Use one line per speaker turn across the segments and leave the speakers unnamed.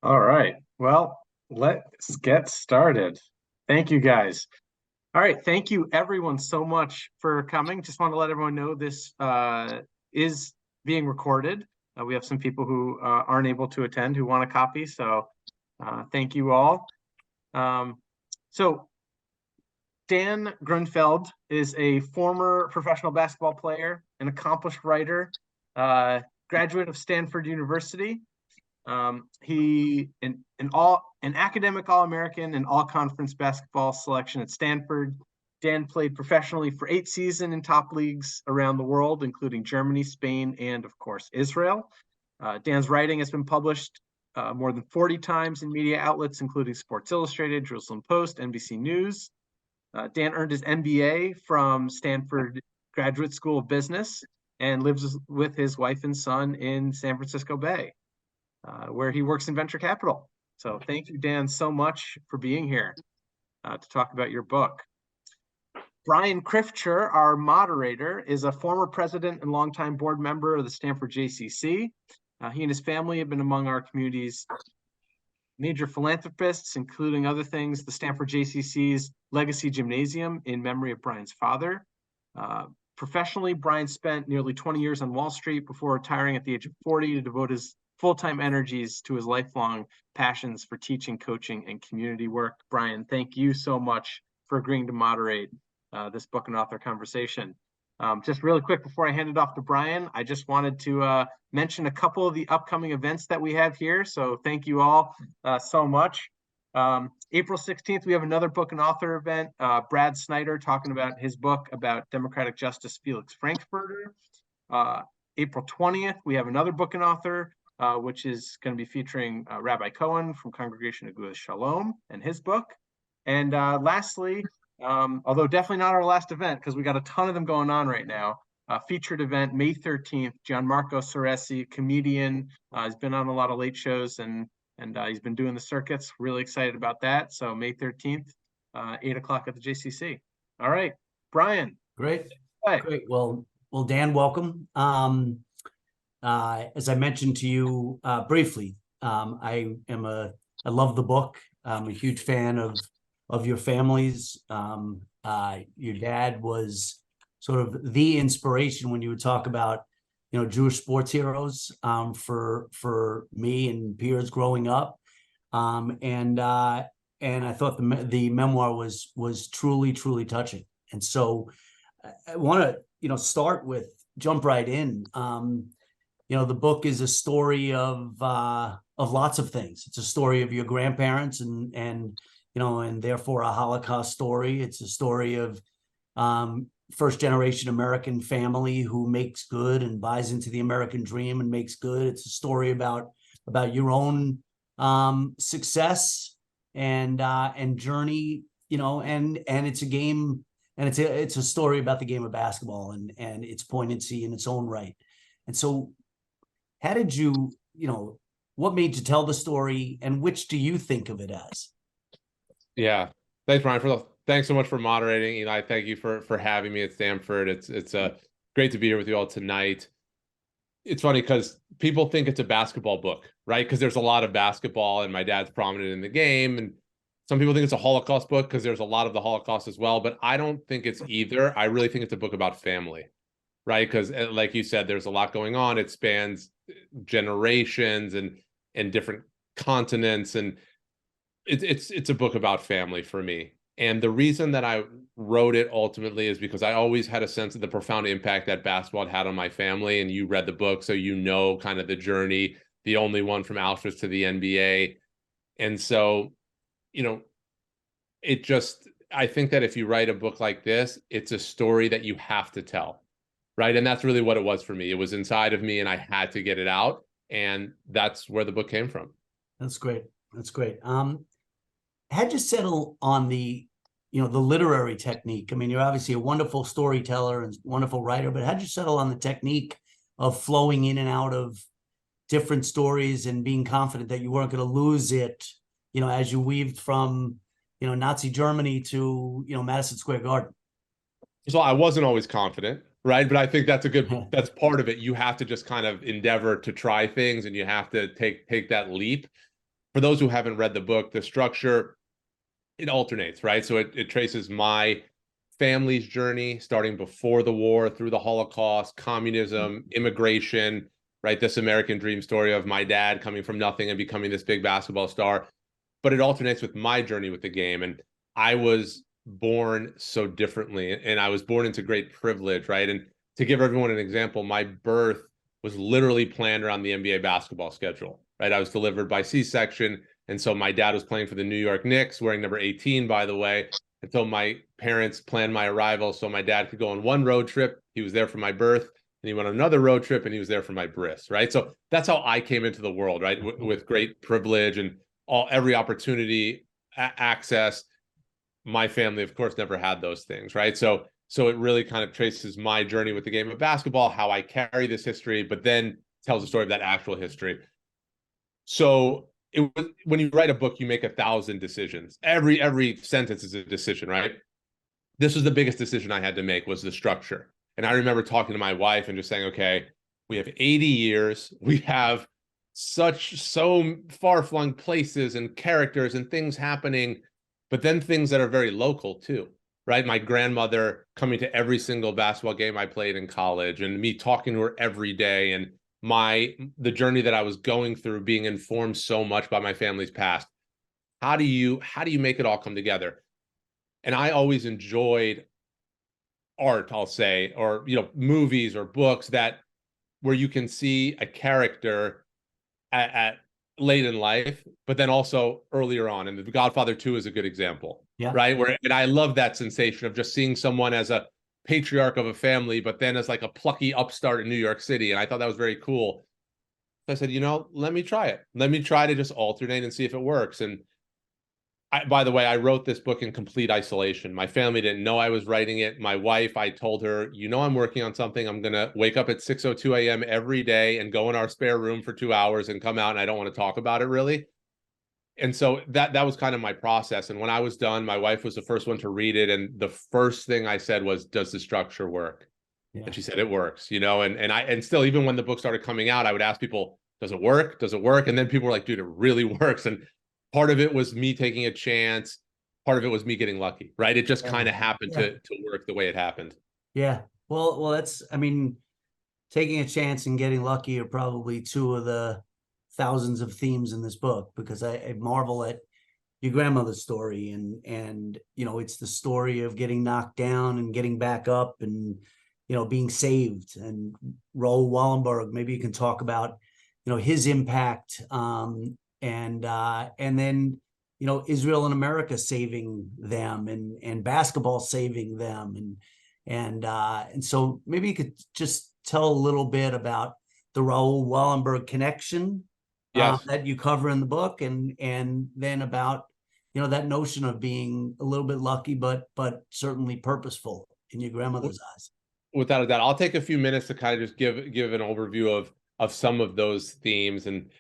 All right. Well, let's get started. Thank you guys. All right. Thank you everyone so much for coming. Just want to let everyone know this is being recorded. We have some people who aren't able to attend who want a copy. So thank you all. So Dan Grunfeld is a former professional basketball player, an accomplished writer, graduate of Stanford University. He an academic All-American and all-conference basketball selection at Stanford. Dan played professionally for 8 seasons in top leagues around the world, including Germany, Spain, and of course Israel. Dan's writing has been published more than 40 times in media outlets, including Sports Illustrated, Jerusalem Post, NBC News. Dan earned his MBA from Stanford Graduate School of Business and lives with his wife and son in San Francisco Bay, where he works in venture capital. So thank you, Dan, so much for being here to talk about your book. Brian Kriftcher, our moderator, is a former president and longtime board member of the Stanford JCC. He and his family have been among our community's major philanthropists, including other things, the Stanford JCC's Legacy Gymnasium in memory of Brian's father. Professionally, Brian spent nearly 20 years on Wall Street before retiring at the age of 40 to devote his full-time energies to his lifelong passions for teaching, coaching, and community work. Brian, thank you so much for agreeing to moderate this book and author conversation. Just really quick before I hand it off to Brian, I just wanted to mention a couple of the upcoming events that we have here. So thank you all so much. April 16th, we have another book and author event. Brad Snyder talking about his book about democratic justice, Felix Frankfurter. April 20th, we have another book and author, which is going to be featuring Rabbi Cohen from Congregation of Agudas Shalom and his book. And lastly, although definitely not our last event because we got a ton of them going on right now, featured event May 13th, Gianmarco Soresi, comedian, has been on a lot of late shows and he's been doing the circuits. Really excited about that. So May 13th, 8 o'clock at the JCC. All right, Brian.
Great.
Hi.
Great. Well, Dan, welcome. As I mentioned to you briefly, I love the book. I'm a huge fan of your families. Your dad was sort of the inspiration when you would talk about, Jewish sports heroes for me and peers growing up. And I thought the memoir was truly touching. And so I want to, jump right in. The book is a story of lots of things. It's a story of your grandparents and therefore a Holocaust story. It's a story of first generation American family who makes good and buys into the American dream and makes good. It's a story about your own success and journey, and it's a game, and it's a story about the game of basketball and its poignancy in its own right. And so how did you, what made you tell the story, and which do you think of it as?
Yeah. Thanks, Brian. Thanks so much for moderating. I thank you for having me at Stanford. It's great to be here with you all tonight. It's funny because people think it's a basketball book, right? Because there's a lot of basketball and my dad's prominent in the game. And some people think it's a Holocaust book because there's a lot of the Holocaust as well. But I don't think it's either. I really think it's a book about family, right? Because like you said, there's a lot going on. It spans generations and different continents, and it's a book about family for me. And the reason that I wrote it ultimately is because I always had a sense of the profound impact that basketball had on my family. And you read the book, so kind of the journey, the only one from Auschwitz to the NBA. And so, I think that if you write a book like this, it's a story that you have to tell, right? And that's really what it was for me. It was inside of me and I had to get it out. And that's where the book came from.
That's great. That's great. How'd you settle on the literary technique? I mean, you're obviously a wonderful storyteller and wonderful writer, but how'd you settle on the technique of flowing in and out of different stories and being confident that you weren't going to lose it, as you weaved from, Nazi Germany to, Madison Square Garden?
So I wasn't always confident, right? But I think that's part of it. You have to just kind of endeavor to try things and you have to take that leap. for those who haven't read the book, the structure, it alternates, right? So it traces my family's journey starting before the war, through the Holocaust, communism, immigration, right? This American dream story of my dad coming from nothing and becoming this big basketball star. But it alternates with my journey with the game. And I was born so differently, and I was born into great privilege, right? And to give everyone an example, my birth was literally planned around the NBA basketball schedule, right? I was delivered by C-section. And so my dad was playing for the New York Knicks, wearing number 18, by the way. And so my parents planned my arrival so my dad could go on one road trip. He was there for my birth, and he went on another road trip, and he was there for my bris, right? So that's how I came into the world, right? With great privilege and every opportunity, access. My family, of course, never had those things, right? So it really kind of traces my journey with the game of basketball, how I carry this history, but then tells the story of that actual history. So when you write a book, you make 1,000 decisions. Every sentence is a decision, right? This was the biggest decision I had to make, was the structure. And I remember talking to my wife and just saying, okay, we have 80 years. We have so far-flung places and characters and things happening, but then things that are very local too, right? My grandmother coming to every single basketball game I played in college, and me talking to her every day, and the journey that I was going through, being informed so much by my family's past. How do you make it all come together? And I always enjoyed art, I'll say, or movies or books where you can see a character at late in life, but then also earlier on. And The Godfather 2 is a good example, right? And I love that sensation of just seeing someone as a patriarch of a family, but then as like a plucky upstart in New York City. And I thought that was very cool. So I said, let me try it. Let me try to just alternate and see if it works. And by the way, I wrote this book in complete isolation. My family didn't know I was writing it. My wife, I told her, I'm working on something. I'm going to wake up at 6:02 a.m. every day and go in our spare room for 2 hours and come out, and I don't want to talk about it really. And so that was kind of my process. And when I was done, my wife was the first one to read it. And the first thing I said was, does the structure work? Yeah. And she said, it works, and still, even when the book started coming out, I would ask people, does it work? Does it work? And then people were like, dude, it really works. And part of it was me taking a chance. Part of it was me getting lucky, right? It just kind of happened to work the way it happened.
Yeah. Well, taking a chance and getting lucky are probably two of the thousands of themes in this book, because I marvel at your grandmother's story, and it's the story of getting knocked down and getting back up and being saved. And Raoul Wallenberg, maybe you can talk about his impact, and then Israel and America saving them, and basketball saving them, and so maybe you could just tell a little bit about the Raoul Wallenberg connection.
Yes.
That you cover in the book, and then about that notion of being a little bit lucky, but certainly purposeful in your grandmother's eyes.
Without a doubt, I'll take a few minutes to kind of just give an overview of some of those themes. And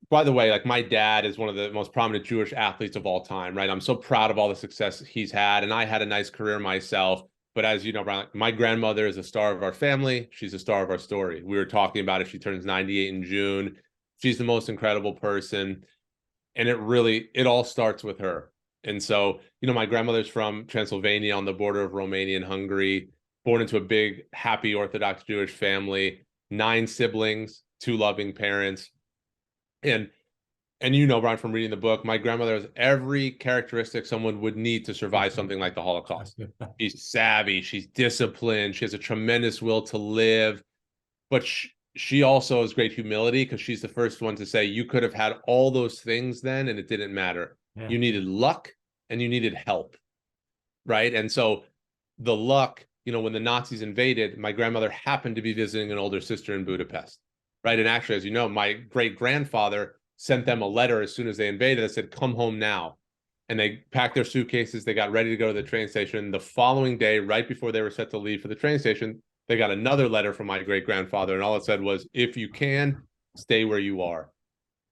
by the way, like, my dad is one of the most prominent Jewish athletes of all time, right? I'm so proud of all the success he's had, and I had a nice career myself. But as you know, Brian, my grandmother is a star of our family. She's a star of our story. We were talking about it. She turns 98 in June. She's the most incredible person. And it all starts with her. And so, my grandmother's from Transylvania on the border of Romania and Hungary, born into a big, happy Orthodox Jewish family, 9 siblings, 2 loving parents. And Brian, from reading the book, my grandmother has every characteristic someone would need to survive something like the Holocaust. She's savvy, she's disciplined, she has a tremendous will to live, but she also has great humility, because she's the first one to say, you could have had all those things then and it didn't matter. Yeah. You needed luck and you needed help, right? And so the luck, when the Nazis invaded, my grandmother happened to be visiting an older sister in Budapest, right? And actually, as you know, my great-grandfather sent them a letter as soon as they invaded that said, come home now. And they packed their suitcases, they got ready to go to the train station. The following day, right before they were set to leave for the train station, they got another letter from my great-grandfather, and all it said was, if you can, stay where you are.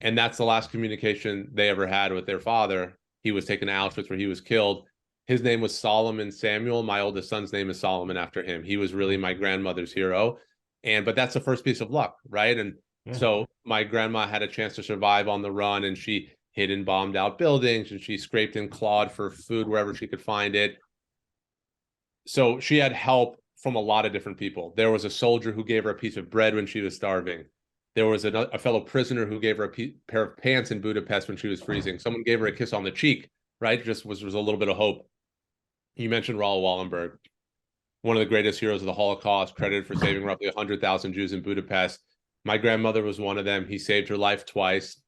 And that's the last communication they ever had with their father. He was taken to Auschwitz, where he was killed. His name was Solomon Samuel. My oldest son's name is Solomon after him. He was really my grandmother's hero. But that's the first piece of luck, right? And so my grandma had a chance to survive on the run, and she hid in bombed out buildings, and she scraped and clawed for food wherever she could find it. So she had help from a lot of different people. There was a soldier who gave her a piece of bread when she was starving. There was a fellow prisoner who gave her a pair of pants in Budapest when she was freezing. Someone gave her a kiss on the cheek, right? Just was a little bit of hope. You mentioned Raoul Wallenberg, one of the greatest heroes of the Holocaust, credited for saving roughly 100,000 Jews in Budapest. My grandmother was one of them. He saved her life twice.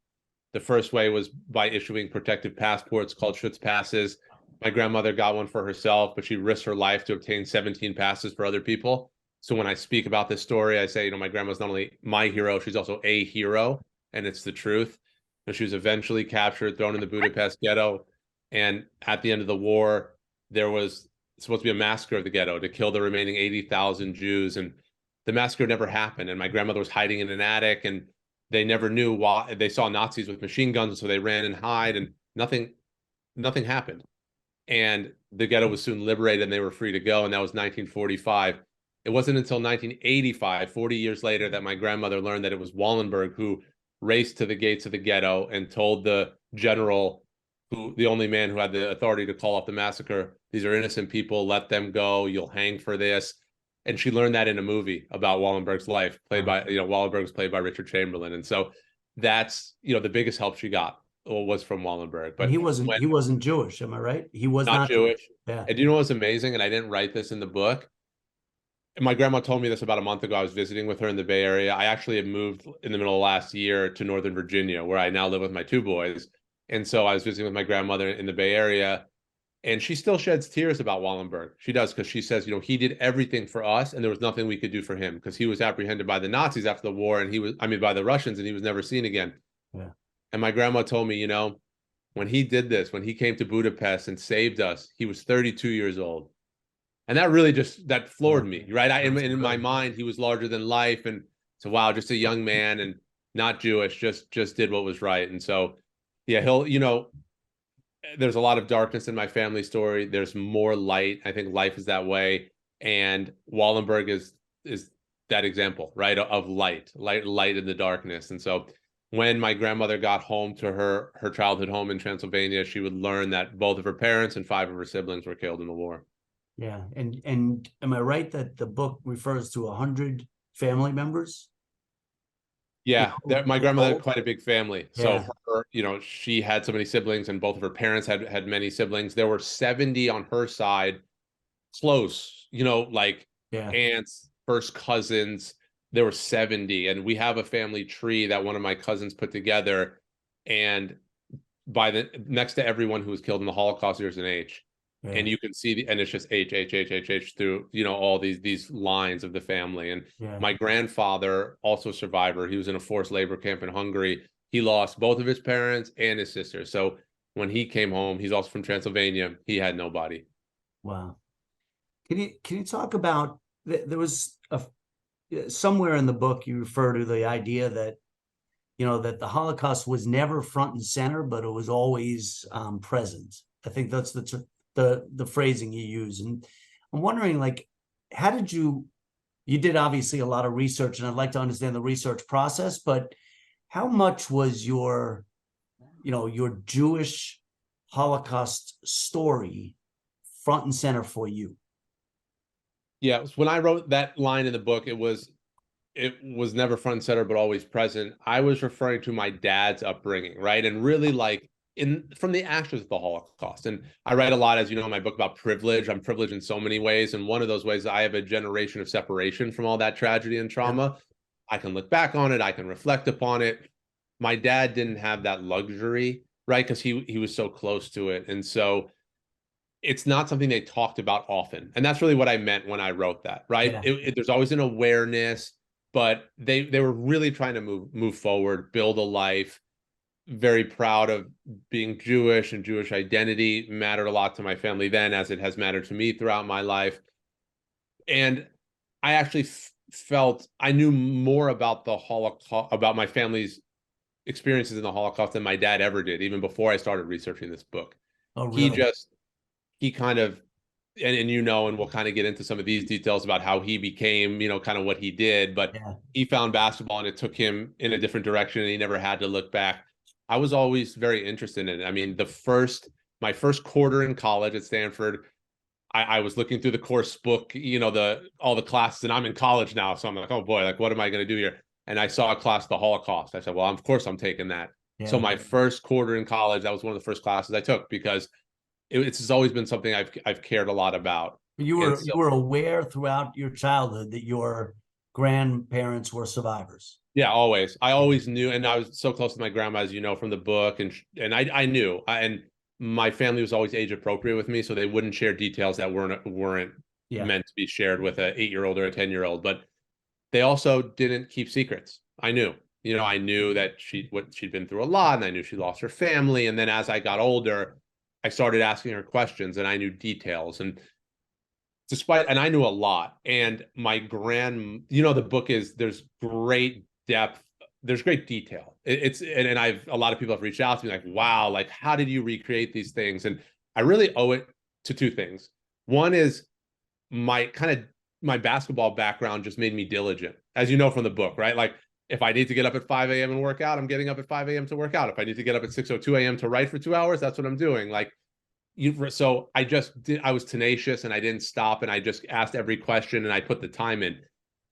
The first way was by issuing protective passports called Schutz passes. My grandmother got one for herself, but she risked her life to obtain 17 passes for other people. So when I speak about this story, I say, my grandma's not only my hero, she's also a hero, and it's the truth. And she was eventually captured, thrown in the Budapest ghetto. And at the end of the war, there was supposed to be a massacre of the ghetto to kill the remaining 80,000 Jews. And the massacre never happened. And my grandmother was hiding in an attic, and they never knew why. They saw Nazis with machine guns, so they ran and hid, and nothing happened. And the ghetto was soon liberated, and they were free to go. And that was 1945. It wasn't until 1985, 40 years later, that my grandmother learned that it was Wallenberg who raced to the gates of the ghetto and told the general, the only man who had the authority to call off the massacre, these are innocent people, let them go, you'll hang for this. And she learned that in a movie about Wallenberg's life, played by, Wallenberg was played by Richard Chamberlain. And so that's, the biggest help she got was from Wallenberg. But
he wasn't Jewish, am I right? He was not
Jewish.
Yeah.
And you know what's amazing? And I didn't write this in the book. My grandma told me this about a month ago. I was visiting with her in the Bay Area. I actually had moved in the middle of last year to Northern Virginia, where I now live with my two boys. And so I was visiting with my grandmother in the Bay Area, and she still sheds tears about Wallenberg. She does, because she says, he did everything for us, and there was nothing we could do for him, because he was apprehended by the Nazis after the war, and by the Russians, and he was never seen again.
Yeah.
And my grandma told me, when he did this, when he came to Budapest and saved us, he was 32 years old. And that really that floored me, right? In my mind, he was larger than life. And so, wow, just a young man and not Jewish, just did what was right. And so, yeah, there's a lot of darkness in my family story. There's more light. I think life is that way. And Wallenberg is that example, right? Of light in the darkness. And so when my grandmother got home to her childhood home in Transylvania, she would learn that both of her parents and 5 of her siblings were killed in the war.
Yeah. And am I right that the book refers to 100 family members?
Yeah, my grandmother had quite a big family.
Yeah.
So her, she had so many siblings, and both of her parents had many siblings. There were 70 on her side, close, like aunts, first cousins. There were 70, and we have a family tree that one of my cousins put together, and next to everyone who was killed in the Holocaust, there's an H. Yeah. And you can see and it's just H through, all these lines of the family. And my grandfather, also a survivor, he was in a forced labor camp in Hungary. He lost both of his parents and his sister. So when he came home, he's also from Transylvania, he had nobody.
Wow. Can you talk about, there was somewhere in the book you refer to the idea that, that the Holocaust was never front and center, but it was always present. I think that's the phrasing you use. And I'm wondering, how did you did obviously a lot of research, and I'd like to understand the research process, but how much was your Jewish Holocaust story front and center for you?
Yeah, when I wrote that line in the book, it was never front and center, but always present. I was referring to my dad's upbringing, right? And really from the ashes of the Holocaust. And I write a lot, as you know, in my book, about privilege. I'm privileged in so many ways. And one of those ways, I have a generation of separation from all that tragedy and trauma. I can look back on it. I can reflect upon it. My dad didn't have that luxury, right? Because he was so close to it. And so it's not something they talked about often. And that's really what I meant when I wrote that, right? Yeah. There's always an awareness, but they were really trying to move forward, build a life. Very proud of being Jewish, and Jewish identity mattered a lot to my family then, as it has mattered to me throughout my life. And I actually felt I knew more about the Holocaust, about my family's experiences in the Holocaust, than my dad ever did, even before I started researching this book. Oh, really? He kind of and and we'll kind of get into some of these details about how he became, kind of what he did, but
Yeah.
he found basketball and it took him in a different direction and he never had to look back. I was always very interested in it. I mean, my first quarter in college at Stanford, I was looking through the course book, all the classes, and I'm in college now. So I'm like, oh boy, like, what am I going to do here? And I saw a class, the Holocaust. I said, well, of course I'm taking that.
Yeah.
So my first quarter in college, that was one of the first classes I took because it's always been something I've cared a lot about.
You were aware throughout your childhood that your grandparents were survivors.
Yeah, always. I always knew, and I was so close to my grandma, as you know, from the book, and I knew, and my family was always age appropriate with me, so they wouldn't share details that weren't meant to be shared with an 8-year-old or a 10-year-old. But they also didn't keep secrets. I knew, I knew that she'd been through a lot, and I knew she lost her family. And then as I got older, I started asking her questions, and I knew details. And I knew a lot. And the book there's great depth. There's great detail. And a lot of people have reached out to me like, wow, like, how did you recreate these things? And I really owe it to two things. One is my basketball background just made me diligent, as you know from the book, right? Like, if I need to get up at 5 a.m. and work out, I'm getting up at 5 a.m. to work out. If I need to get up at 6:02 a.m. to write for 2 hours, that's what I'm doing. Like, so I was tenacious and I didn't stop, and I just asked every question and I put the time in.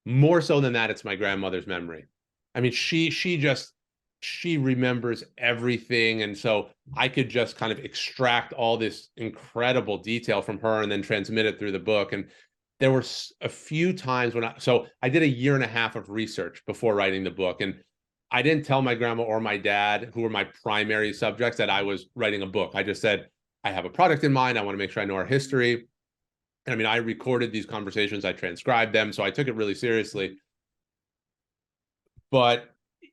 More so than that, it's my grandmother's memory. I mean, she remembers everything. And so I could just kind of extract all this incredible detail from her and then transmit it through the book. And there were a few times so I did a year and a half of research before writing the book. And I didn't tell my grandma or my dad, who were my primary subjects, that I was writing a book. I just said, I have a product in mind. I want to make sure I know our history. And I mean, I recorded these conversations, I transcribed them. So I took it really seriously. But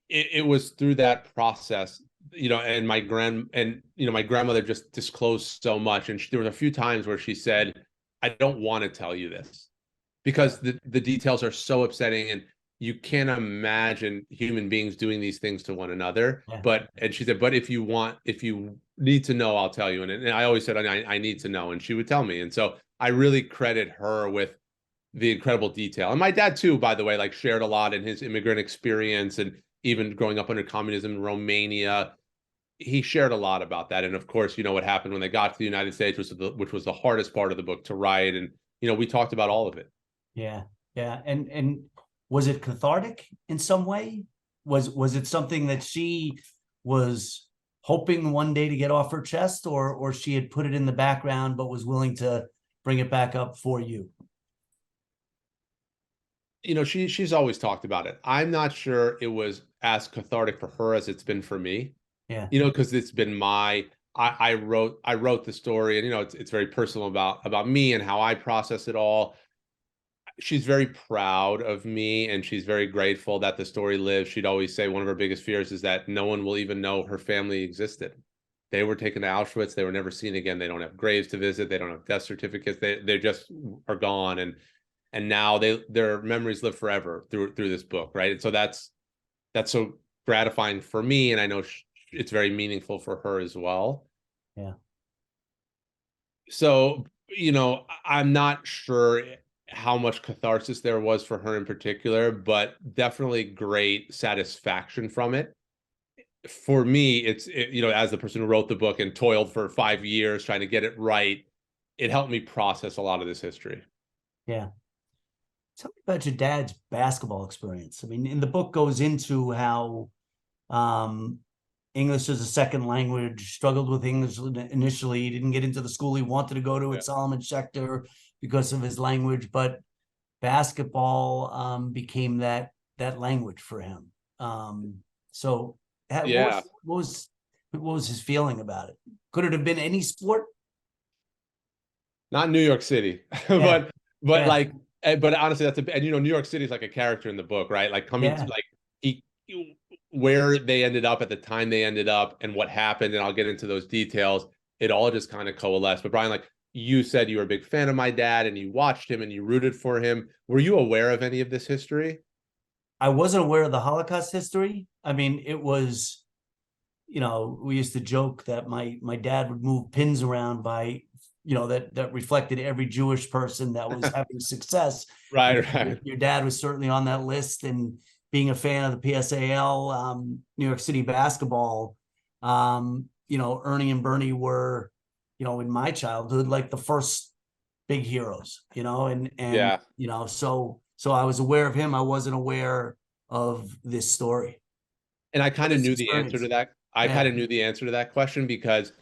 it was through that process, and my grandmother just disclosed so much. And there was a few times where she said, I don't want to tell you this because the details are so upsetting, and you can't imagine human beings doing these things to one another.
Yeah.
And she said, but if you need to know, I'll tell you. And I always said, I need to know. And she would tell me. And so I really credit her with the incredible detail. And my dad too, by the way, like, shared a lot in his immigrant experience, and even growing up under communism in Romania, he shared a lot about that. And of course, what happened when they got to the United States, which was the hardest part of the book to write. And, we talked about all of it.
Yeah. Yeah. And was it cathartic in some way? Was it something that she was hoping one day to get off her chest, or she had put it in the background, but was willing to bring it back up for you?
She's always talked about it. I'm not sure it was as cathartic for her as it's been for me.
Yeah.
Because it's been I wrote the story, and it's very personal about me and how I process it all. She's very proud of me, and she's very grateful that the story lives. She'd always say one of her biggest fears is that no one will even know her family existed. They were taken to Auschwitz. They were never seen again. They don't have graves to visit. They don't have death certificates. They just are gone. And now their memories live forever through this book, right? And so that's so gratifying for me, and I know it's very meaningful for her as well.
Yeah.
So, I'm not sure how much catharsis there was for her in particular, but definitely great satisfaction from it. For me, as the person who wrote the book and toiled for 5 years trying to get it right, it helped me process a lot of this history.
Yeah. Tell me about your dad's basketball experience. I mean, in the book goes into how English as a second language, struggled with English initially. He didn't get into the school he wanted to go to at Solomon Schechter because of his language, but basketball became that language for him. So what was his feeling about it? Could it have been any sport?
Not New York City,
Yeah.
but like, but honestly, and New York City is like a character in the book, right? Like coming to where they ended up at the time they ended up and what happened, and I'll get into those details. It all just kind of coalesced. But Brian, like you said, you were a big fan of my dad and you watched him and you rooted for him. Were you aware of any of this history?
I wasn't aware of the Holocaust history. I mean, it was, we used to joke that my dad would move pins around by, that reflected every Jewish person that was having success.
Right,
And
right.
your dad was certainly on that list, and being a fan of the PSAL, New York City basketball, Ernie and Bernie were, in my childhood, like the first big heroes, and
Yeah.
so I was aware of him. I wasn't aware of this story.
And I kind of
this
knew the answer to
experience.
that. I
Yeah.
kind of knew the answer to that question because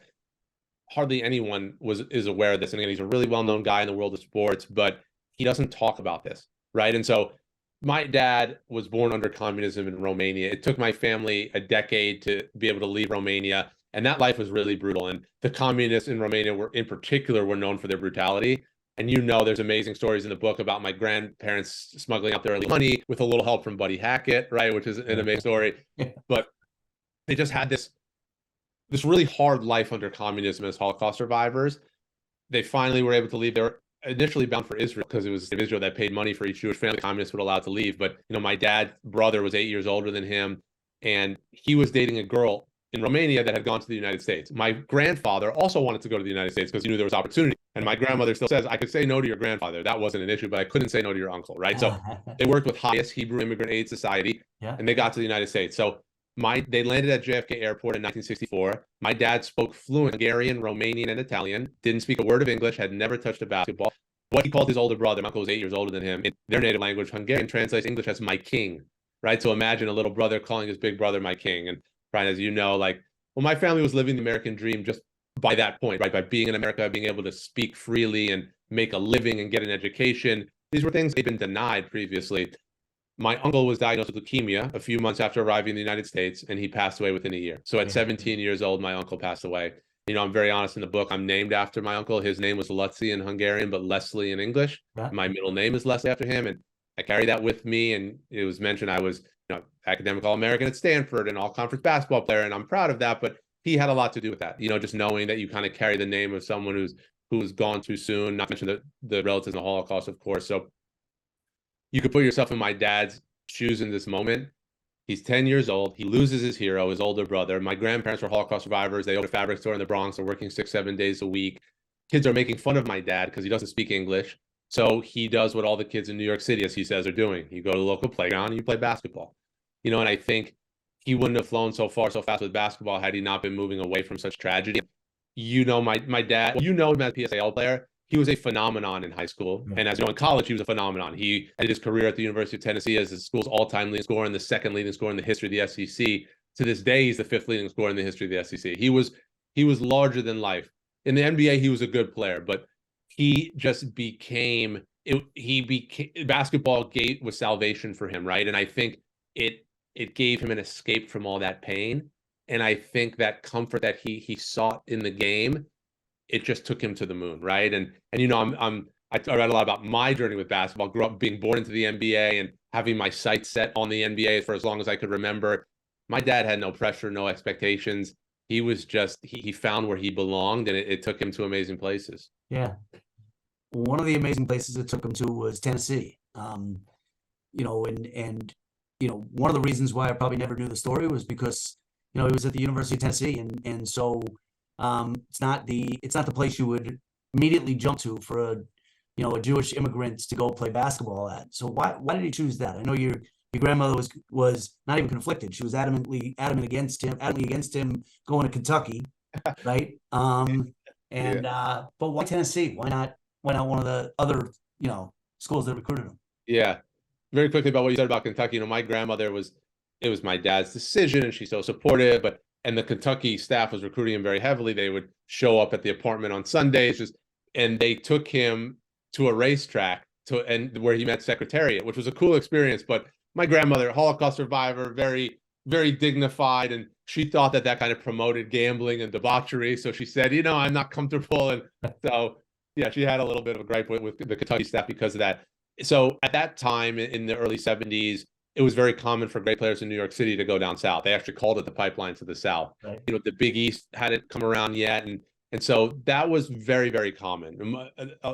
hardly anyone is aware of this. And again, he's a really well-known guy in the world of sports, but he doesn't talk about this, right? And so my dad was born under communism in Romania. It took my family a decade to be able to leave Romania, and that life was really brutal. And the communists in Romania in particular were known for their brutality. And there's amazing stories in the book about my grandparents smuggling out their early money with a little help from Buddy Hackett, right? Which is an amazing story. But they just had this really hard life under communism as Holocaust survivors. They finally were able to leave. They were initially bound for Israel because it was Israel that paid money for each Jewish family the communists would allow to leave. But my dad's brother was 8 years older than him, and he was dating a girl in Romania that had gone to the United States. My grandfather also wanted to go to the United States because he knew there was opportunity. And my grandmother still says, I could say no to your grandfather. That wasn't an issue, but I couldn't say no to your uncle, right? So they worked with HIAS, Hebrew Immigrant Aid Society, and they got to the United States. So they landed at JFK Airport in 1964. My dad spoke fluent Hungarian, Romanian, and Italian, didn't speak a word of English, had never touched a basketball. What he called his older brother, my uncle was 8 years older than him, in their native language, Hungarian, translates English as my king, right? So imagine a little brother calling his big brother my king. And Brian, as you know, my family was living the American dream just by that point, right? By being in America, being able to speak freely and make a living and get an education. These were things they'd been denied previously. My uncle was diagnosed with leukemia a few months after arriving in the United States, and he passed away within a year. So at 17 years old, my uncle passed away. I'm very honest in the book. I'm named after my uncle. His name was Lutzi in Hungarian, but Leslie in English. My middle name is Leslie after him, and I carry that with me. And it was mentioned I was, academic All-American at Stanford and all-conference basketball player, and I'm proud of that. But he had a lot to do with that. Just knowing that you kind of carry the name of someone who's gone too soon. Not to mention the relatives in the Holocaust, of course. So you could put yourself in my dad's shoes in this moment. He's 10 years old. He loses his hero, his older brother. My grandparents were Holocaust survivors. They owned a fabric store in the Bronx. They're working 6-7 days a week. Kids are making fun of my dad because he doesn't speak English. So he does what all the kids in New York City, as he says, are doing. You go to the local playground and you play basketball. And I think he wouldn't have flown so far, so fast with basketball had he not been moving away from such tragedy. My dad, him as a PSAL player. He was a phenomenon in high school. And as in college, he was a phenomenon. He ended his career at the University of Tennessee as the school's all-time leading scorer and the second leading scorer in the history of the SEC. To this day, he's the fifth leading scorer in the history of the SEC. He was larger than life. In the NBA, he was a good player, but he just became basketball was salvation for him, right? And I think it gave him an escape from all that pain. And I think that comfort that he sought in the game, it just took him to the moon, right? And I read a lot about my journey with basketball, grew up being born into the NBA and having my sights set on the NBA for as long as I could remember. My dad had no pressure, no expectations. He was just, he found where he belonged, and it took him to amazing places.
Yeah. One of the amazing places it took him to was Tennessee. And one of the reasons why I probably never knew the story was because, he was at the University of Tennessee, and so it's not the place you would immediately jump to for a Jewish immigrant to go play basketball at. So why did he choose that? I know your grandmother was not even conflicted. She was adamant against him going to Kentucky, right? But why Tennessee? Why not one of the other schools that recruited him?
Yeah, very quickly about what you said about Kentucky. My grandmother it was my dad's decision, and she's so supportive. And the Kentucky staff was recruiting him very heavily. They would show up at the apartment on Sundays, and they took him to a racetrack where he met Secretariat, which was a cool experience. But my grandmother, Holocaust survivor, very, very dignified, and she thought that kind of promoted gambling and debauchery. So she said, I'm not comfortable. And so, yeah, she had a little bit of a gripe with the Kentucky staff because of that. So at that time in the early 70s, it was very common for great players in New York City to go down south. They actually called it the pipeline to the south. Right. The Big East hadn't come around yet. And so that was very, very common.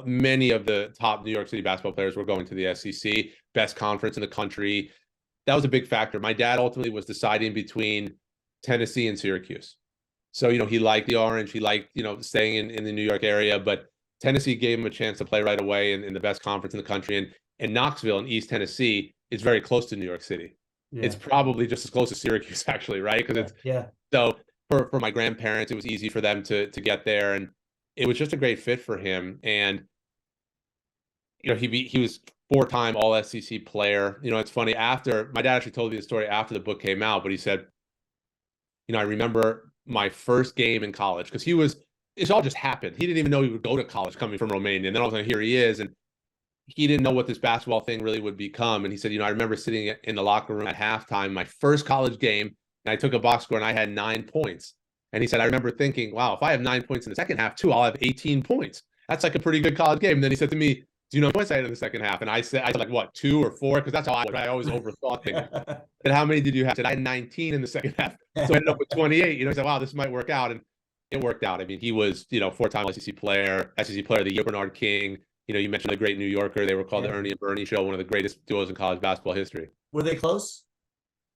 Many of the top New York City basketball players were going to the SEC, best conference in the country. That was a big factor. My dad ultimately was deciding between Tennessee and Syracuse. So, he liked the orange. He liked, staying in the New York area. But Tennessee gave him a chance to play right away in the best conference in the country. And Knoxville in East Tennessee is very close to New York City.
Yeah.
It's probably just as close as Syracuse, actually, right? Because it's so for my grandparents, it was easy for them to get there, and it was just a great fit for him. And he was 4-time All SEC player. It's funny, after my dad actually told me the story after the book came out, but he said, I remember my first game in college, because it's all just happened. He didn't even know he would go to college coming from Romania. And then all of a sudden, here he is. And he didn't know what this basketball thing really would become. And he said, I remember sitting in the locker room at halftime, my first college game, and I took a box score and I had 9 points. And he said, I remember thinking, wow, if I have 9 points in the second half too, I'll have 18 points. That's like a pretty good college game. And then he said to me, do you know how points I had in the second half? And I said like, what, 2 or 4? Because that's how I always overthought things. And how many did you have? I said, I had 19 in the second half. So I ended up with 28. He said, wow, this might work out. And it worked out. I mean, he was, 4-time SEC player of the year, Bernard King. You mentioned the great New Yorker. They were called the Ernie and Bernie show, one of the greatest duos in college basketball history.
Were they close?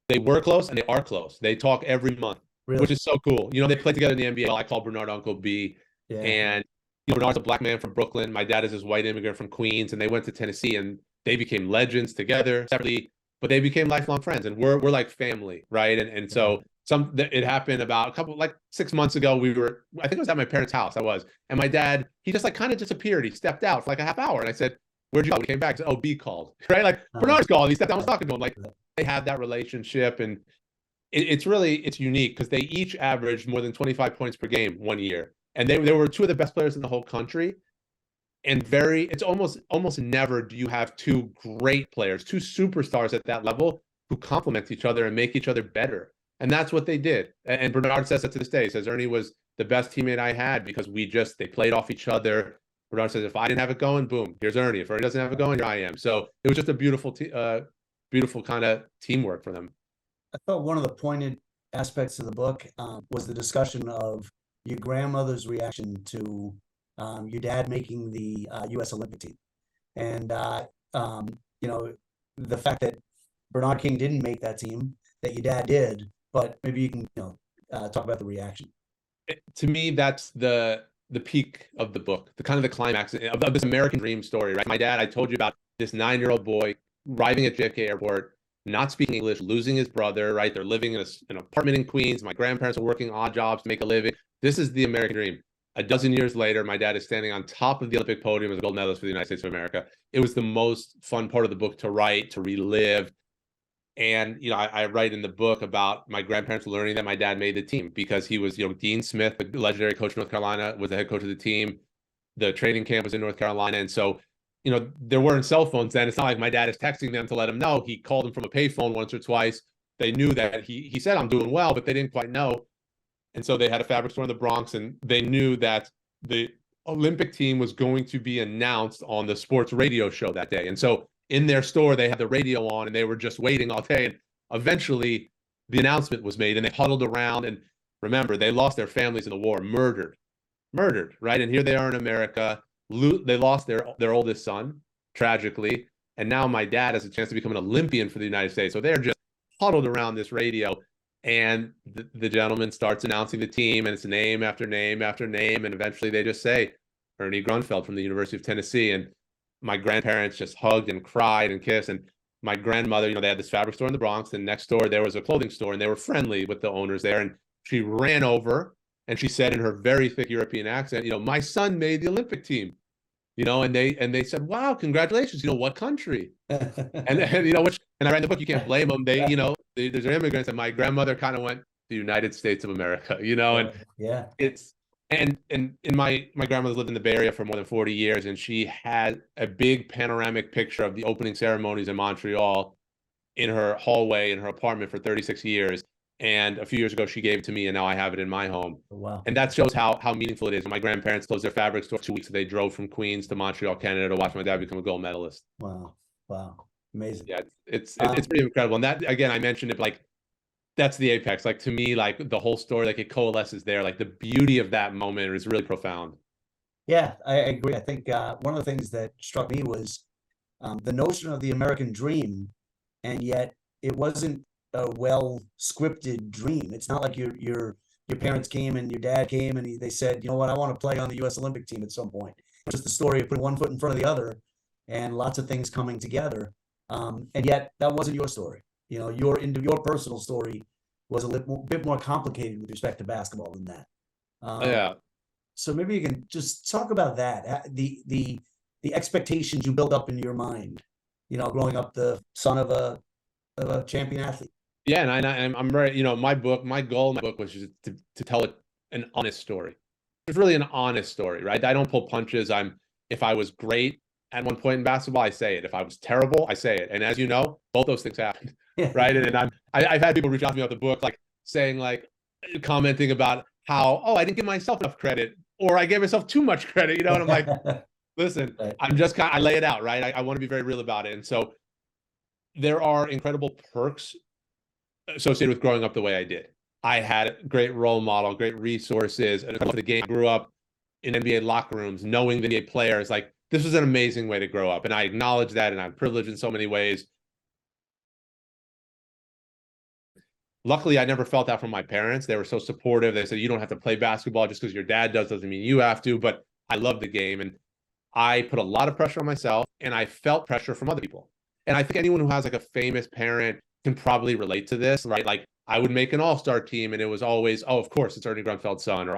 They were close, and they are close. They talk every month, which is so cool. They played together in the NBA. I call Bernard Uncle B. Yeah. And Bernard's a black man from Brooklyn. My dad is this white immigrant from Queens, and they went to Tennessee, and they became legends together separately, but they became lifelong friends, and we're like family, right? And so it happened about 6 months ago. I think it was at my parents' house. And my dad, he just kind of disappeared. He stepped out for like a half hour, and I said, "Where'd you go?" He came back. He said, "Oh, B called." Right? Like Bernard's called. He stepped out and was talking to him. Like they have that relationship, and it's unique because they each averaged more than 25 points per game one year, and they were two of the best players in the whole country. And it's almost never do you have two great players, two superstars at that level who complement each other and make each other better. And that's what they did. And Bernard says that to this day. He says, Ernie was the best teammate I had because they played off each other. Bernard says, if I didn't have it going, boom, here's Ernie. If Ernie doesn't have it going, here I am. So it was just a beautiful kind of teamwork for them.
I thought one of the pointed aspects of the book was the discussion of your grandmother's reaction to your dad making the U.S. Olympic team. And, the fact that Bernard King didn't make that team, that your dad did, but maybe you can talk about the reaction.
To me, that's the peak of the book, the kind of the climax of this American dream story, right? My dad, I told you about this 9-year-old boy arriving at JFK Airport, not speaking English, losing his brother, right? They're living in an apartment in Queens. My grandparents are working odd jobs to make a living. This is the American dream. A dozen years later, my dad is standing on top of the Olympic podium as a gold medalist for the United States of America. It was the most fun part of the book to write, to relive. And, I write in the book about my grandparents learning that my dad made the team because he was, Dean Smith, the legendary coach of North Carolina, was the head coach of the team. The training camp was in North Carolina. And so, there weren't cell phones then. It's not like my dad is texting them to let them know. He called them from a payphone once or twice. They knew that he said, I'm doing well, but they didn't quite know. And so they had a fabric store in the Bronx, and they knew that the Olympic team was going to be announced on the sports radio show that day. And so in their store, they had the radio on, and they were just waiting all day. And eventually the announcement was made, and they huddled around. And remember, they lost their families in the war, murdered, right? And here they are in America. They lost their oldest son, tragically. And now my dad has a chance to become an Olympian for the United States. So they're just huddled around this radio. And the gentleman starts announcing the team, and it's name after name after name. And eventually they just say, Ernie Grunfeld from the University of Tennessee. And my grandparents just hugged and cried and kissed. And my grandmother, they had this fabric store in the Bronx, and next door there was a clothing store, and they were friendly with the owners there. And she ran over and she said in her very thick European accent, my son made the Olympic team, and they said, wow, congratulations. What country? and I read the book, you can't blame them. There's immigrants, and my grandmother kind of went the United States of America, and
yeah,
it's, and my grandmother lived in the Bay Area for more than 40 years, and she had a big panoramic picture of the opening ceremonies in Montreal in her hallway in her apartment for 36 years. And a few years ago, she gave it to me, and now I have it in my home.
Wow.
And that shows how meaningful it is. When my grandparents closed their fabric store 2 weeks, they drove from Queens to Montreal, Canada, to watch my dad become a gold medalist.
Wow. Amazing.
Yeah, it's pretty incredible. And that, again, I mentioned it, like, that's the apex. Like, to me, like, the whole story, like, it coalesces there. Like, the beauty of that moment is really profound.
Yeah, I agree. I think one of the things that struck me was the notion of the American dream, and yet it wasn't a well scripted dream. It's not like your parents came and your dad came and they said, you know what, I want to play on the U.S. Olympic team at some point. just the story of putting one foot in front of the other and lots of things coming together. And yet that wasn't your story. You know, your personal story was a bit more complicated with respect to basketball than that.
Yeah.
So maybe you can just talk about that, the expectations you build up in your mind, you know, growing up the son of a champion athlete.
Yeah, and I'm very, you know, my goal in my book was just to tell an honest story. It's really an honest story, right? I don't pull punches. If I was great at one point in basketball, I say it. If I was terrible, I say it. And as you know, both those things happened, right? And I've had people reach out to me about the book, like saying, like, commenting about how, I didn't give myself enough credit, or I gave myself too much credit, you know? And I'm like, listen,
Right.
I lay it out, right? I want to be very real about it. And so there are incredible perks associated with growing up the way I did. I had a great role model, great resources, and the game. I grew up in NBA locker rooms, knowing the NBA players. Like, this was an amazing way to grow up, and I acknowledge that, and I'm privileged in so many ways. Luckily, I never felt that from my parents. They were so supportive. They said, you don't have to play basketball just because your dad does doesn't mean you have to, but I love the game. And I put a lot of pressure on myself, and I felt pressure from other people. And I think anyone who has like a famous parent can probably relate to this, right? Like, I would make an all-star team, and it was always, of course, it's Ernie Grunfeld's son. Or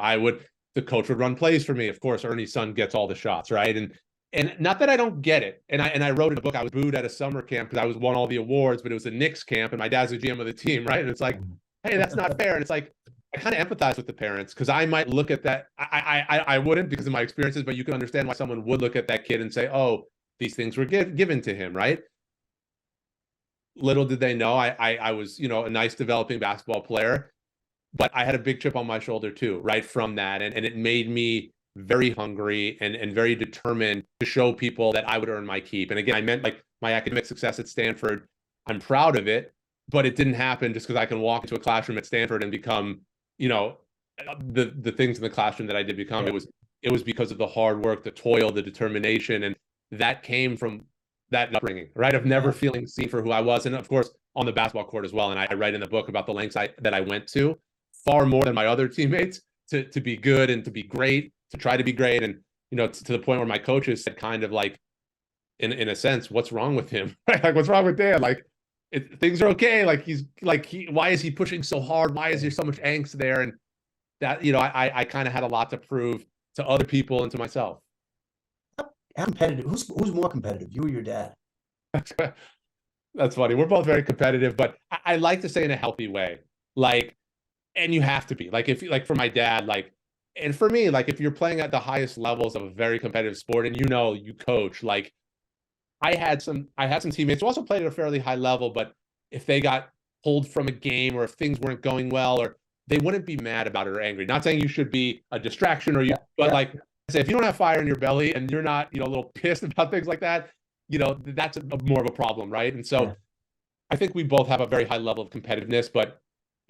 the coach would run plays for me. Of course, Ernie's son gets all the shots, right? And not that I don't get it. And I wrote in a book, I was booed at a summer camp because I won all the awards, but it was a Knicks camp, and my dad's the GM of the team, right? And it's like, hey, that's not fair. And it's like, I kind of empathize with the parents, because I might look at that. I wouldn't, because of my experiences, but you can understand why someone would look at that kid and say, oh, these things were given to him, right? Little did they know I was, you know, a nice developing basketball player, but I had a big chip on my shoulder too, right from that. And it made me very hungry and very determined to show people that I would earn my keep. And again, I meant like my academic success at Stanford. I'm proud of it, but it didn't happen just because I can walk into a classroom at Stanford and become, you know, the things in the classroom that I did become. Yeah. It was because of the hard work, the toil, the determination, and that came from that upbringing, right? Of never feeling seen for who I was. And of course, on the basketball court as well. And I write in the book about the lengths that I went to, far more than my other teammates, to be good and to be great, to try to be great. And, you know, to the point where my coaches said, kind of like, in a sense, what's wrong with him? Like, what's wrong with Dan? Like, things are okay. Like, why is he pushing so hard? Why is there so much angst there? And that, you know, I kind of had a lot to prove to other people and to myself.
How competitive? Who's more competitive, you or your dad?
That's funny. We're both very competitive, but I like to say in a healthy way. Like, and you have to be. Like, if, like, for my dad, like, and for me, like, if you're playing at the highest levels of a very competitive sport, and you know, you coach, like, I had some teammates who also played at a fairly high level, but if they got pulled from a game, or if things weren't going well, or they wouldn't be mad about it or angry. Not saying you should be a distraction, or but like, say, if you don't have fire in your belly and you're not, you know, a little pissed about things like that, you know, that's more of a problem, right? And so I think we both have a very high level of competitiveness, but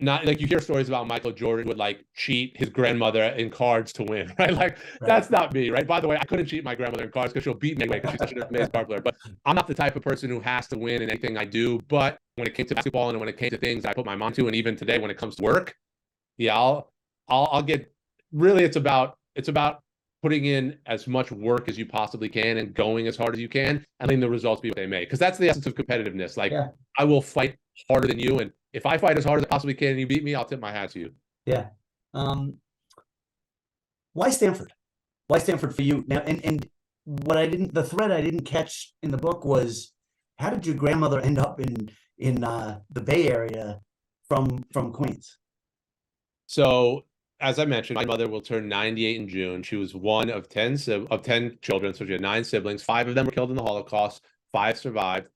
not like, you hear stories about Michael Jordan would like cheat his grandmother in cards to win, right? Like, that's not me, right? By the way, I couldn't cheat my grandmother in cards because she'll beat me anyway, because she's such an amazing card player. But I'm not the type of person who has to win in anything I do. But when it came to basketball and when it came to things I put my mind to, and even today when it comes to work, yeah, I'll get, really, it's about putting in as much work as you possibly can and going as hard as you can, and letting the results be what they may. Because that's the essence of competitiveness. Like, I will fight harder than you, and if I fight as hard as I possibly can and you beat me, I'll tip my hat to you.
Yeah. Why Stanford? Why Stanford for you? Now, and the thread I didn't catch in the book was, how did your grandmother end up in the Bay Area from Queens?
So, as I mentioned, my mother will turn 98 in June. She was one of 10 children, so she had 9 siblings. 5 of them were killed in the Holocaust. 5 survived.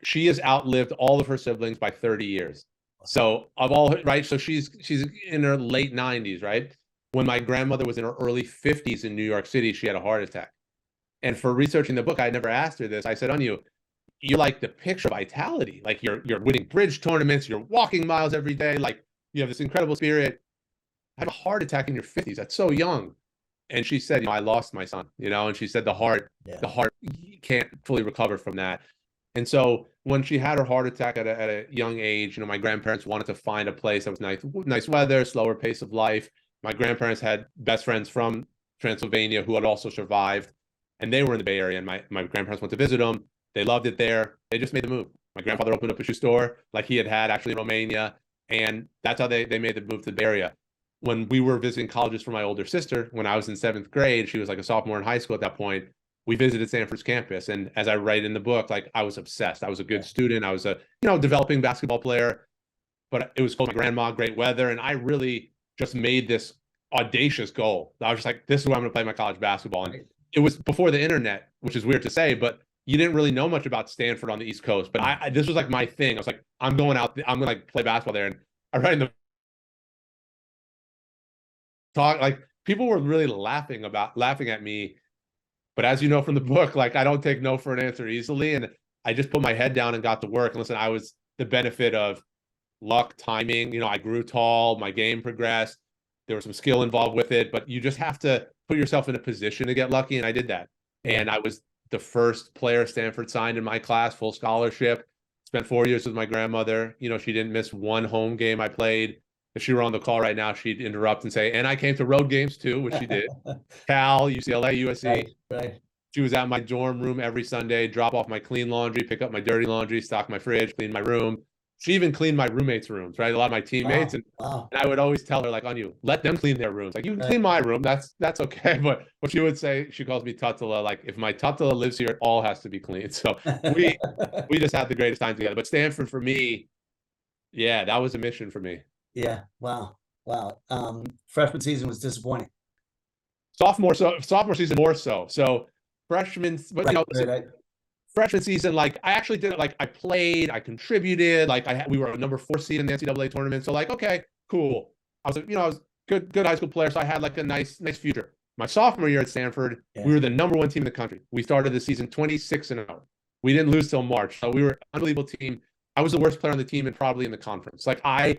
She has outlived all of her siblings by 30 years. So of all, right? So she's in her late 90s, right? When my grandmother was in her early 50s in New York City, she had a heart attack. And for researching the book, I never asked her this. I said, Anu, you're like the picture of vitality. Like, you're winning bridge tournaments, you're walking miles every day, like, you have this incredible spirit. Have a heart attack in your 50s. That's so young. And she said, you know, I lost my son, you know, and she said the heart can't fully recover from that. And so when she had her heart attack at a young age, you know, my grandparents wanted to find a place that was nice weather, slower pace of life. My grandparents had best friends from Transylvania, who had also survived, and they were in the Bay Area, and my grandparents went to visit them. They loved it there. They just made the move. My grandfather opened up a shoe store like he had actually in Romania, and that's how they made the move to the Bay Area. When we were visiting colleges for my older sister, when I was in 7th grade, she was like a sophomore in high school at that point, we visited Stanford's campus. And as I write in the book, like I was obsessed. I was a good student. I was a, developing basketball player, but it was close to my grandma, great weather. And I really just made this audacious goal. I was just like, this is where I'm going to play my college basketball. And it was before the internet, which is weird to say, but you didn't really know much about Stanford on the East Coast. But this was like my thing. I was like, I'm going out, I'm going to like play basketball there. And I write in the talk, like people were really laughing at me. But as you know from the book, like I don't take no for an answer easily. And I just put my head down and got to work. And listen, I was the benefit of luck, timing. I grew tall, my game progressed. There was some skill involved with it, but you just have to put yourself in a position to get lucky. And I did that. And I was the first player Stanford signed in my class, full scholarship. Spent 4 years with my grandmother. She didn't miss one home game I played. If she were on the call right now, she'd interrupt and say, and I came to road games too, which she did. Cal, UCLA, USC.
Right.
She was at my dorm room every Sunday, drop off my clean laundry, pick up my dirty laundry, stock my fridge, clean my room. She even cleaned my roommates' rooms, right? A lot of my teammates. And I would always tell her, like, let them clean their rooms. Like, you can clean my room. That's okay. But what she would say, she calls me Tutala. Like, if my Tutala lives here, it all has to be clean. So we just had the greatest time together. But Stanford for me, yeah, that was a mission for me.
Yeah. Wow. Freshman season was disappointing.
Sophomore season more so. So freshman, but freshman season, like I actually did it. Like I played, I contributed. Like we were a number 4 seed in the NCAA tournament. So like, okay, cool. I was good high school player. So I had like a nice future. My sophomore year at Stanford, we were the number 1 team in the country. We started the season 26-0. We didn't lose till March. So we were an unbelievable team. I was the worst player on the team and probably in the conference. Like I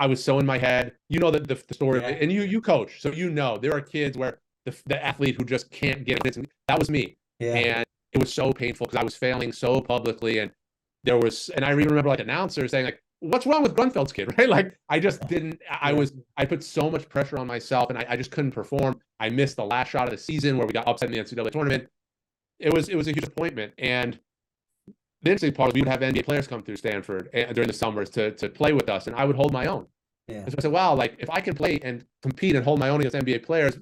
was so in my head. The story, and you coach, so there are kids where the athlete who just can't get it. That was me, and it was so painful because I was failing so publicly, and I even remember like announcers saying like, "What's wrong with Grunfeld's kid?" Right? Like I just didn't. I put so much pressure on myself, and I just couldn't perform. I missed the last shot of the season where we got upset in the NCAA tournament. It was a huge disappointment, and the interesting part was we would have NBA players come through Stanford during the summers to play with us, and I would hold my own. Yeah. And so I said, wow, like if I can play and compete and hold my own against NBA players,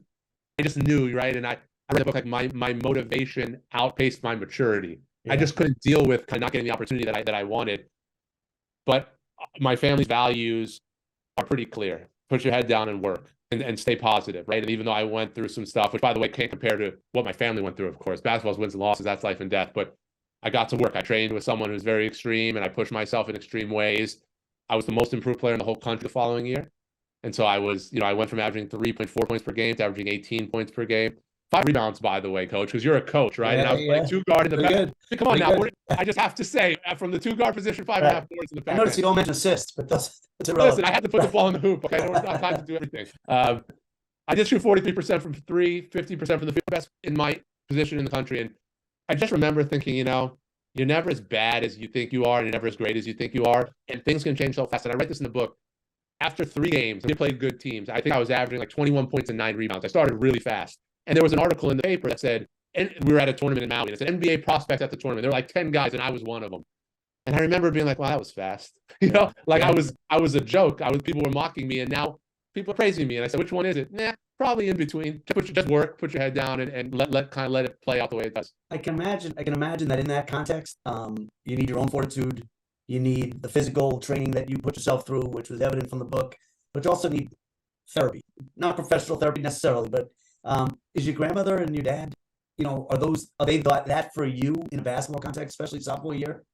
I just knew, right? And I read the book, like my motivation outpaced my maturity. Yeah. I just couldn't deal with kind of not getting the opportunity that I wanted. But my family's values are pretty clear. Put your head down and work and stay positive, right? And even though I went through some stuff, which by the way can't compare to what my family went through, of course. Basketball's wins and losses, that's life and death. But I got to work. I trained with someone who's very extreme, and I pushed myself in extreme ways. I was the most improved player in the whole country the following year. And so I was, I went from averaging 3.4 points per game to averaging 18 points per game. 5 rebounds, by the way, coach, because you're a coach, right? And I was playing 2-guard in the back. Come on now. I just have to say, from the 2-guard position, 5.5 boards in the back.
I noticed you don't mention assists, but that's
Listen,
irrelevant.
I had to put the ball in the hoop. Okay, I don't have time to do everything. I did shoot 43% from 3, 50% from the field, best in my position in the country. And I just remember thinking, you're never as bad as you think you are, and you're never as great as you think you are. And things can change so fast. And I write this in the book. After 3 games, we played good teams. I think I was averaging like 21 points and 9 rebounds. I started really fast. And there was an article in the paper that said, and we were at a tournament in Maui. It said NBA prospects at the tournament. There were like 10 guys, and I was one of them. And I remember being like, wow, that was fast. Like I was a joke. People were mocking me, and now people are praising me. And I said, which one is it? Nah, probably in between. Just work, put your head down, and let it play out the way it does.
I can imagine that in that context, you need your own fortitude. You need the physical training that you put yourself through, which was evident from the book, but you also need therapy. Not professional therapy necessarily, but is your grandmother and your dad, are they that for you in a basketball context, especially sophomore year?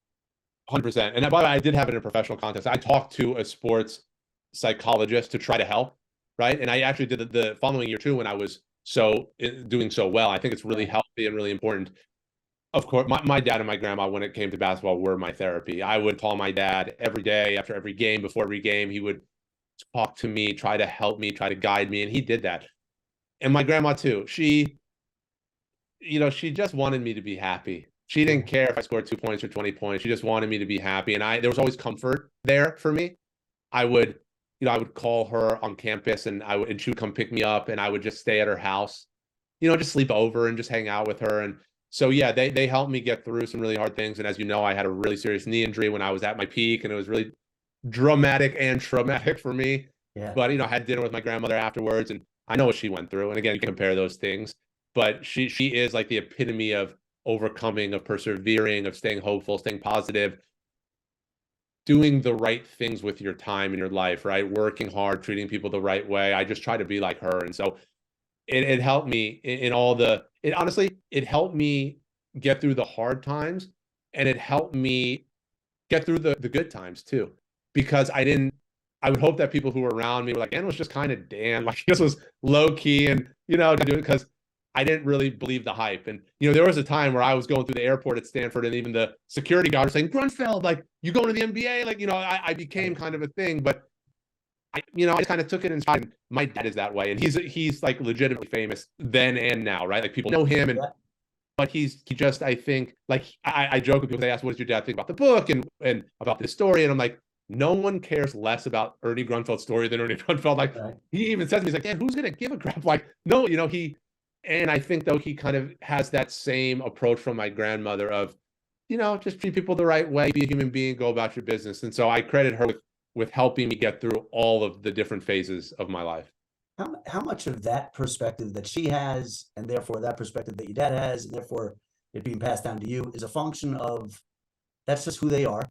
100%. And by the way, I did have it in a professional context. I talked to a sports psychologist to try to help, right? And I actually did the following year too when I was doing so well. I think it's really healthy and really important. Of course, my dad and my grandma, when it came to basketball, were my therapy. I would call my dad every day after every game, before every game. He would talk to me, try to help me, try to guide me, and he did that. And my grandma too. She just wanted me to be happy. She didn't care if I scored 2 points or 20 points. She just wanted me to be happy. And there was always comfort there for me. I would, I would call her on campus and she would come pick me up and I would just stay at her house, just sleep over and just hang out with her. And so, yeah, they helped me get through some really hard things. And as you know, I had a really serious knee injury when I was at my peak, and it was really dramatic and traumatic for me.
Yeah.
But, I had dinner with my grandmother afterwards, and I know what she went through. And again, you can compare those things, but she is like the epitome of overcoming, of persevering, of staying hopeful, staying positive, doing the right things with your time in your life, right? Working hard, treating people the right way. I just try to be like her. And so it helped me honestly, it helped me get through the hard times, and it helped me get through the good times too, because I would hope that people who were around me were like, Dan was just kind of Dan, like he just was low key and, because I didn't really believe the hype. And, there was a time where I was going through the airport at Stanford and even the security guard was saying, Grunfeld, like you going to the NBA? Like, I became kind of a thing, but I just kind of took it in stride. My dad is that way. And he's like legitimately famous then and now, right? Like people know him but he just, I think, like I joke with people, they ask, what does your dad think about the book and about this story? And I'm like, no one cares less about Ernie Grunfeld's story than Ernie Grunfeld. Like he even says to me, he's like, Dan, who's going to give a crap? Like, no, and I think though he kind of has that same approach from my grandmother of, just treat people the right way, be a human being, go about your business. And so I credit her with helping me get through all of the different phases of my life.
How much of that perspective that she has, and therefore that perspective that your dad has, and therefore it being passed down to you, is a function of that's just who they are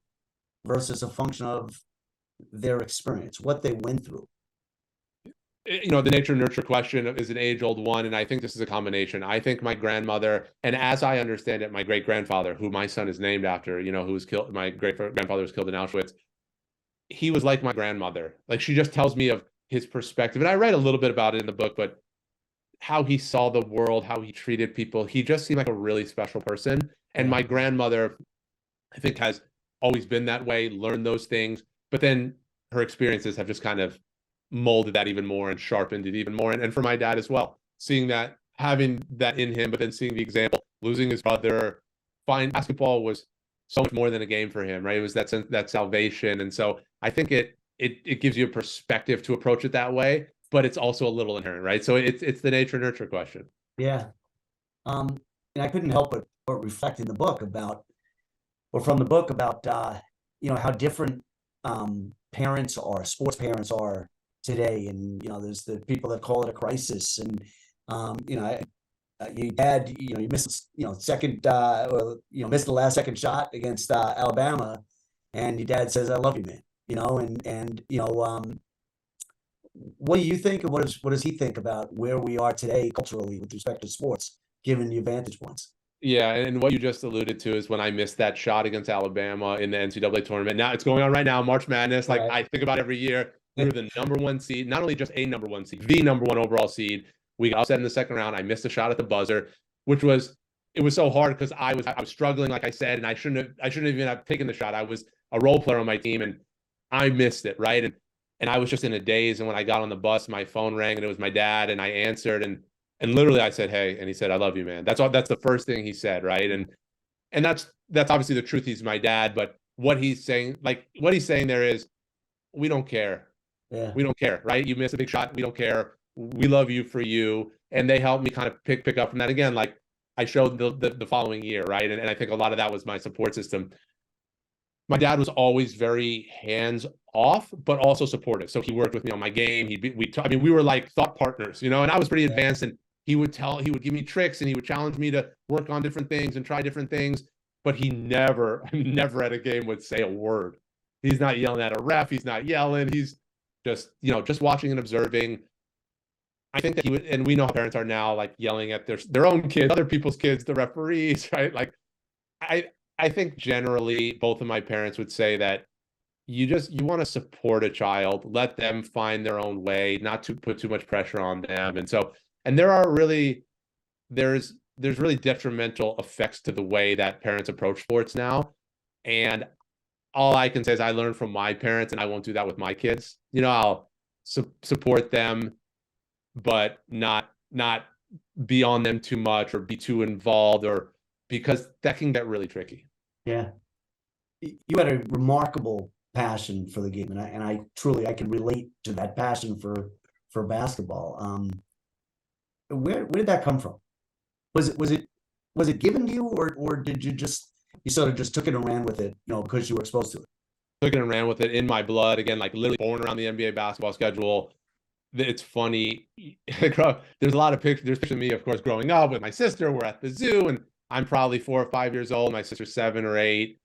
versus a function of their experience, what they went through?
The nature nurture question is an age-old one, and I think this is a combination. I think my grandmother, and as I understand it, my great-grandfather, who my son is named after, who was killed, my great-grandfather was killed in Auschwitz. He was like my grandmother. Like she just tells me of his perspective, and I write a little bit about it in the book, but how he saw the world, how he treated people, he just seemed like a really special person. And my grandmother, I think, has always been that way, learned those things, but then her experiences have just kind of molded that even more and sharpened it even more. And for my dad as well, seeing that, having that in him, but then seeing the example, losing his brother, basketball was so much more than a game for him, right? It was that salvation. And so I think it gives you a perspective to approach it that way, but it's also a little inherent, right? So it's the nature nurture question.
Yeah. And I couldn't help but reflect in the book from the book about, how different parents are, sports parents are today. And, there's the people that call it a crisis. And, your dad, you missed, second, or, missed the last second shot against Alabama. And your dad says, I love you, man. What do you think, and what does he think about where we are today culturally with respect to sports, given your vantage points?
Yeah, and what you just alluded to is when I missed that shot against Alabama in the NCAA tournament. Now it's going on right now, March Madness. Like I think about every year, we were the number one seed, not only just a number one seed, the number one overall seed. We got upset in the second round. I missed a shot at the buzzer, it was so hard because I was struggling, like I said, and I shouldn't even have taken the shot. I was a role player on my team and I missed it, right? And I was just in a daze. And when I got on the bus, my phone rang and it was my dad, and I answered and literally I said, hey, and he said, I love you, man. That's the first thing he said, right? And that's obviously the truth. He's my dad, but what he's saying there is, we don't care.
Yeah.
We don't care, right? You miss a big shot, we don't care. We love you for you. And they helped me kind of pick up from that. Again, like I showed the following year, right? And I think a lot of that was my support system. My dad was always very hands off, but also supportive. So he worked with me on my game. We were like thought partners, and I was pretty advanced, and he would give me tricks and he would challenge me to work on different things and try different things. But he never at a game would say a word. He's not yelling at a ref. He's not yelling. He's just watching and observing. I think that he would, and we know how parents are now, like yelling at their own kids, other people's kids, the referees, right? Like I think generally both of my parents would say that you want to support a child, let them find their own way, not to put too much pressure on them. And there's really detrimental effects to the way that parents approach sports now. And all I can say is I learned from my parents, and I won't do that with my kids. I'll support them, but not be on them too much or be too involved, because that can get really tricky.
Yeah. You had a remarkable passion for the game, and I truly I can relate to that passion for basketball. Where did that come from? Was it given to you, or did you sort of just took it and ran with it, because you were exposed to it?
Took it and ran with it in my blood. Again, like literally born around the NBA basketball schedule. It's funny. There's a lot of pictures. There's pictures of me, of course, growing up with my sister. We're at the zoo, and I'm probably 4 or 5 years old. My sister's 7 or 8,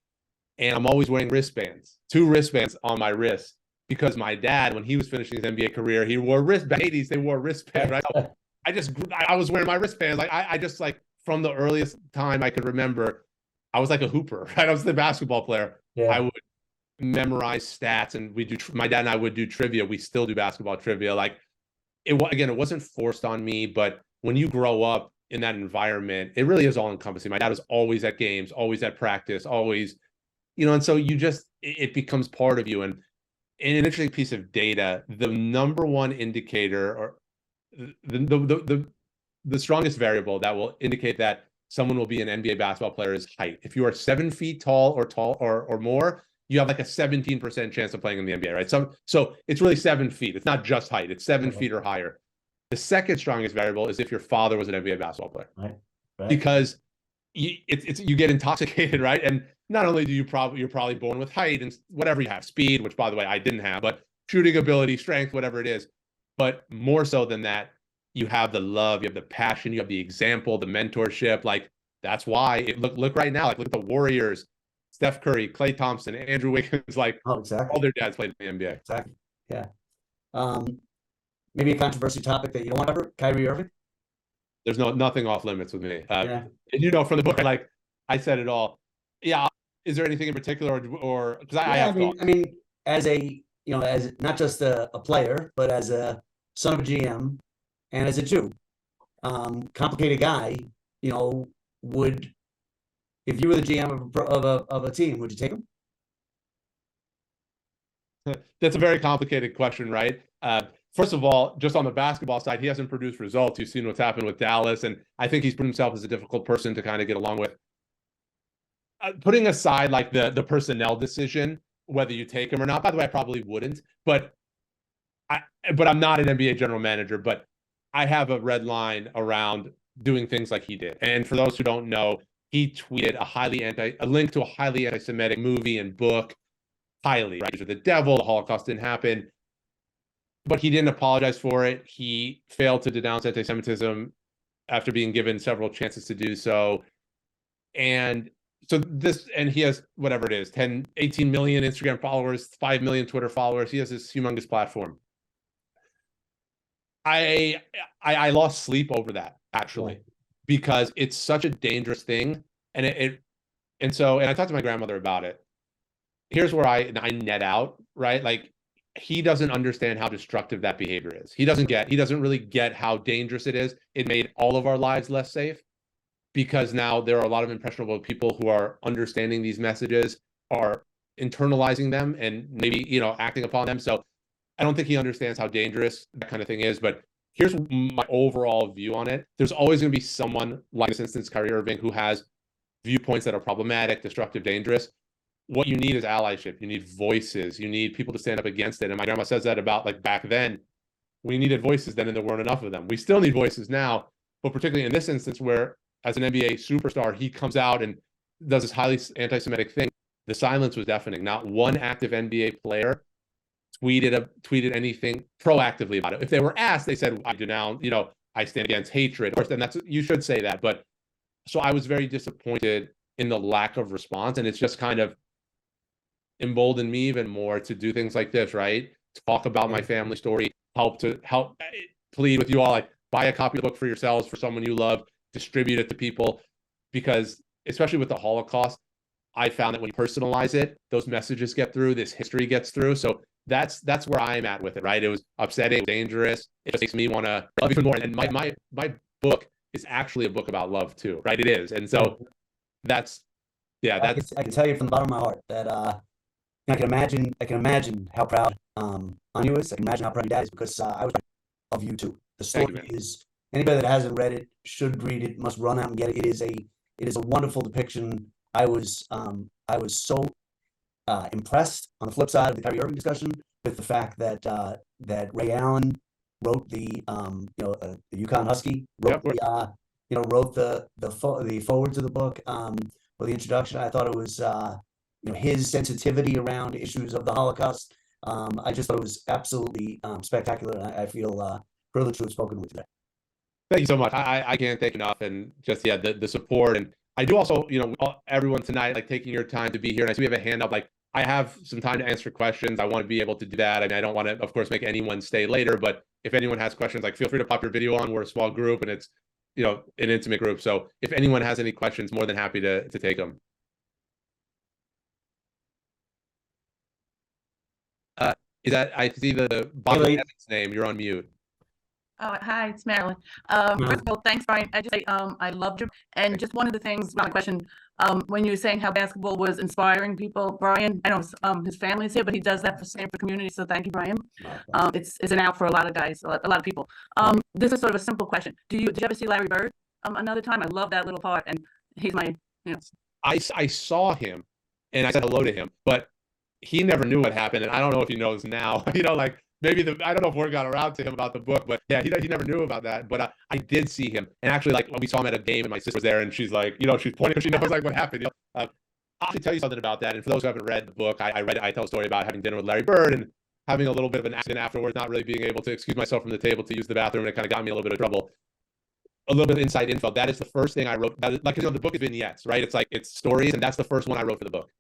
and I'm always wearing wristbands, 2 wristbands on my wrist, because my dad, when he was finishing his NBA career, he wore wristbands. 80s, they wore wristbands, right? I was wearing my wristbands. Like I just, like, from the earliest time I could remember, I was like a hooper, right? I was the basketball player.
Yeah.
I would memorize stats, and my dad and I would do trivia. We still do basketball trivia. Like, it wasn't forced on me, but when you grow up in that environment, it really is all encompassing. My dad was always at games, always at practice, always, and so it becomes part of you. And an interesting piece of data, the number one indicator, or the strongest variable that will indicate that someone will be an NBA basketball player, is height. If you are 7 feet tall or more, you have like a 17% chance of playing in the NBA, right? So it's really 7 feet. It's not just height. It's 7 feet or higher. The second strongest variable is if your father was an NBA basketball player,
right.
Because you get intoxicated, right? And not only you're probably born with height and whatever you have, speed, which by the way I didn't have, but shooting ability, strength, whatever it is. But more so than that, you have the love, you have the passion, you have the example, the mentorship. Like, that's why look right now. Like, look at the Warriors. Steph Curry, Klay Thompson, Andrew Wiggins, like,
exactly.
all their dads played in the NBA.
Exactly. Yeah. Maybe a controversial topic that you don't want to cover, Kyrie Irving?
There's nothing off limits with me.
Yeah.
And from the book, like, I said it all. Yeah. Is there anything in particular, or because I have thoughts?
I mean, as as not just a player, but as a son of a GM and as a Jew, complicated guy, would, if you were the GM of a team, would you take him?
That's a very complicated question, right? First of all, just on the basketball side, he hasn't produced results. You've seen what's happened with Dallas, and I think he's put himself as a difficult person to kind of get along with. Putting aside like the personnel decision, whether you take him or not. By the way, I probably wouldn't, but I'm not an NBA general manager. But I have a red line around doing things like he did. And for those who don't know, he tweeted a link to a highly anti-Semitic movie and book. Highly, right? These are the devil. The Holocaust didn't happen, but he didn't apologize for it. He failed to denounce anti-Semitism after being given several chances to do so. And he has whatever it is, 18 million Instagram followers, 5 million Twitter followers. He has this humongous platform. I lost sleep over that, actually, because it's such a dangerous thing. And I talked to my grandmother about it. Here's where I net out, right? Like, he doesn't understand how destructive that behavior is. He doesn't really get how dangerous it is. It made all of our lives less safe, because now there are a lot of impressionable people who are understanding these messages, are internalizing them, and maybe, acting upon them. So I don't think he understands how dangerous that kind of thing is. But here's my overall view on it. There's always going to be someone, like in this instance, Kyrie Irving, who has viewpoints that are problematic, destructive, dangerous. What you need is allyship. You need voices. You need people to stand up against it. And my grandma says that about, like, back then, we needed voices then, and there weren't enough of them. We still need voices now, but particularly in this instance where, as an NBA superstar, he comes out and does this highly anti-Semitic thing. The silence was deafening. Not one active NBA player tweeted anything proactively about it. If they were asked, they said, I denounce, I stand against hatred. Of course, then you should say that. But so I was very disappointed in the lack of response, and it's just kind of emboldened me even more to do things like this, right? Talk about my family story, help plead with you all, like, buy a copy of the book for yourselves, for someone you love, distribute it to people, because especially with the Holocaust, I found that when you personalize it, those messages get through, this history gets through. So that's where I'm at with it, right? It was upsetting, dangerous. It just makes me want to love even more. And my book is actually a book about love too, right? It is. And so I can
tell you from the bottom of my heart that I can imagine how proud Anu is. I can imagine how proud your dad is, because I was proud of you too. The story is, anybody that hasn't read it should read it, must run out and get it. It is a wonderful depiction. I was so impressed on the flip side of the Kyrie Irving discussion with the fact that that Ray Allen wrote the UConn Husky wrote wrote the forward to the book or the introduction. I thought it was his sensitivity around issues of the Holocaust. I just thought it was absolutely spectacular. And I feel privileged to have spoken with you today.
Thank you so much. I can't thank you enough, and just the support. And I do also, everyone tonight, like taking your time to be here. And I see we have a hand up. Like I have some time to answer questions. I want to be able to do that. I mean, I don't want to, of course, make anyone stay later. But if anyone has questions, like feel free to pop your video on. We're a small group, and it's an intimate group. So if anyone has any questions, more than happy to take them. Is that I see the bottom name? You're on mute.
Oh, hi, it's Marilyn. First of all, thanks, Brian. I just say I loved you. And just one of the things, my question, when you were saying how basketball was inspiring people, Brian, I know his family's here, but he does that for Stanford community. So thank you, Brian. It's an out for a lot of guys, a lot of people. This is sort of a simple question. Did you ever see Larry Bird another time? I love that little part, and he's my,
I saw him, and I said hello to him, but he never knew what happened, and I don't know if he knows now. Like maybe I don't know if word got around to him about the book, but yeah, he never knew about that. But I did see him, and actually, like when we saw him at a game, and my sister was there, and she's like, she's pointing, she knows like what happened. I'll actually tell you something about that. And for those who haven't read the book, I tell a story about having dinner with Larry Bird and having a little bit of an accident afterwards, not really being able to excuse myself from the table to use the bathroom, and it kind of got me a little bit of trouble. A little bit of inside info. That is the first thing I wrote. That is, like, the book is vignettes, right? It's stories, and that's the first one I wrote for the book.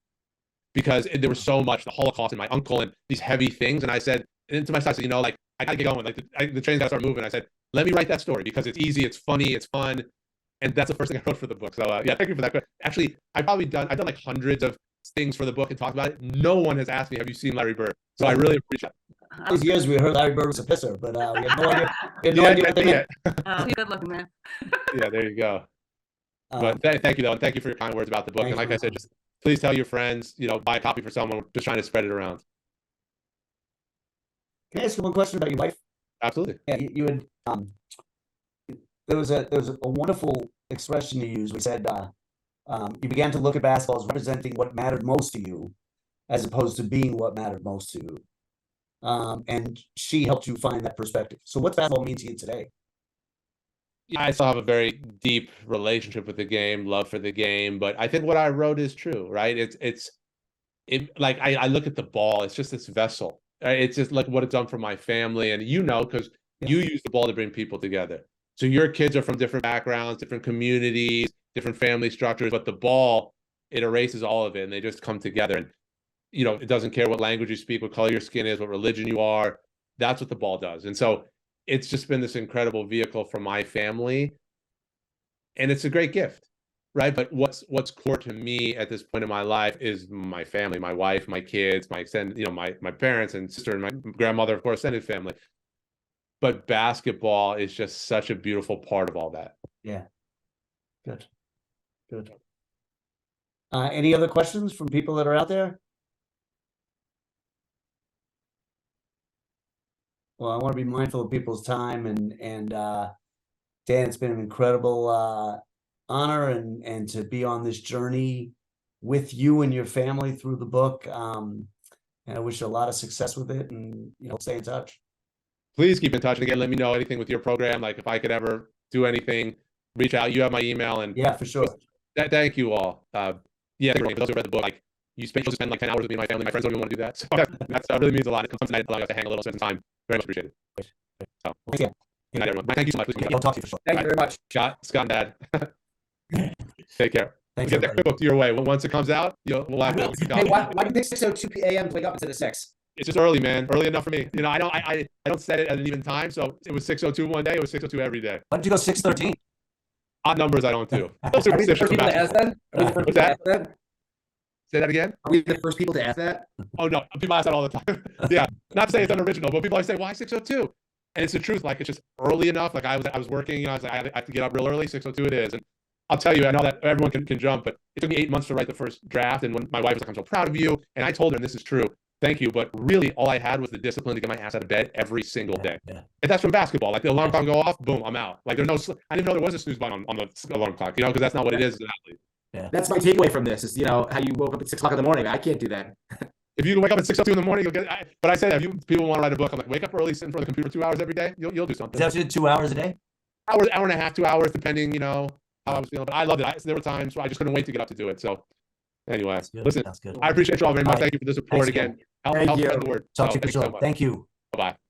Because there was so much, the Holocaust and my uncle and these heavy things. And I said, and to myself, I said, like, I got to get going. Like the train's got to start moving. I said, let me write that story because it's easy, it's funny, it's fun. And that's the first thing I wrote for the book. So yeah, thank you for that. But actually, I've done like hundreds of things for the book and talked about it. No one has asked me, have you seen Larry Bird? So I really appreciate it.
All these years we heard Larry Bird was a pisser, but we had no idea. We had no idea what they meant.
he's good looking, man.
Yeah, there you go. But thank you, though. And thank you for your kind words about the book. And like I said, just please tell your friends, buy a copy for someone. We're just trying to spread it around.
Can I ask you one question about your wife?
Absolutely.
Yeah, you had there was a wonderful expression you used. We said you began to look at basketball as representing what mattered most to you, as opposed to being what mattered most to you. And she helped you find that perspective. So what's basketball mean to you today?
I still have a very deep relationship with the game, love for the game, but I think what I wrote is true, right? It's like I look at the ball, it's just this vessel. Right? It's just like what it's done for my family, and because you use the ball to bring people together. So your kids are from different backgrounds, different communities, different family structures, but the ball, it erases all of it, and they just come together. And it doesn't care what language you speak, what color your skin is, what religion you are. That's what the ball does. And so it's just been this incredible vehicle for my family, and it's a great gift, right? But what's core to me at this point in my life is my family, my wife, my kids, my extended, my parents and sister, and my grandmother, of course, extended family. But basketball is just such a beautiful part of all that.
Yeah. Good. Any other questions from people that are out there? Well, I want to be mindful of people's time, and Dan, it's been an incredible honor and to be on this journey with you and your family through the book. And I wish you a lot of success with it, and stay in touch.
Please keep in touch. And again, let me know anything with your program. Like if I could ever do anything, reach out. You have my email, and
yeah, for sure.
Thank you all. Yeah, for those who read the book, like you spend like 10 hours with me and my family. My friends don't even want to do that. So that really means a lot. It comes tonight, allowing us to hang a little, spend some time. Very much appreciated. So,
yeah.
Good night, everyone. Thank you so much.
I'll talk to you for sure.
Thank you very much.
Scott and Dad. Take care.
Thanks.
Get that book to your way. Once it comes out, we'll have it.
Hey, why did they 6:02 a.m. wake up instead of 6?
It's just early, man. Early enough for me. I don't set it at an even time. So it was 6:02 one day. It was 6:02 every day.
Why don't you go 6:13?
Odd numbers I don't do.
Are we the first people to ask that?
What's that? Say that again?
Are we the first people to ask that?
Oh, no. People ask that all the time. Yeah. Not to say it's unoriginal, but people always say, why 6:02? And it's the truth. Like, it's just early enough. Like, I was working, I was like, I have to get up real early. 6:02 it is. And I'll tell you, I know that everyone can jump, but it took me 8 months to write the first draft. And when my wife was like, I'm so proud of you. And I told her, and this is true, thank you. But really, all I had was the discipline to get my ass out of bed every single day. Yeah. And that's from basketball. Like, the alarm clock go off, boom, I'm out. Like, I didn't know there was a snooze button on the alarm clock, because that's not what it is as an athlete.
That's my takeaway from this is, how you woke up at 6 o'clock in the morning. I can't do that.
If you wake up at 6:02 in the morning, you'll get. But I said, if people want to write a book, I'm like, wake up early, sit in front of the computer 2 hours every day. You'll do something.
Is that what you did, 2 hours a day?
Hour and a half, 2 hours, depending, how I was feeling. But I loved it. There were times where I just couldn't wait to get up to do it. So, anyway,
Good.
listen,
Sounds good.
I appreciate you all very much.
All right.
Thank you for the support
Thanks
again.
again.
Help
you.
spread the word.
Talk
So,
to you
thanks so
soon.
much.
Thank you.
Bye-bye.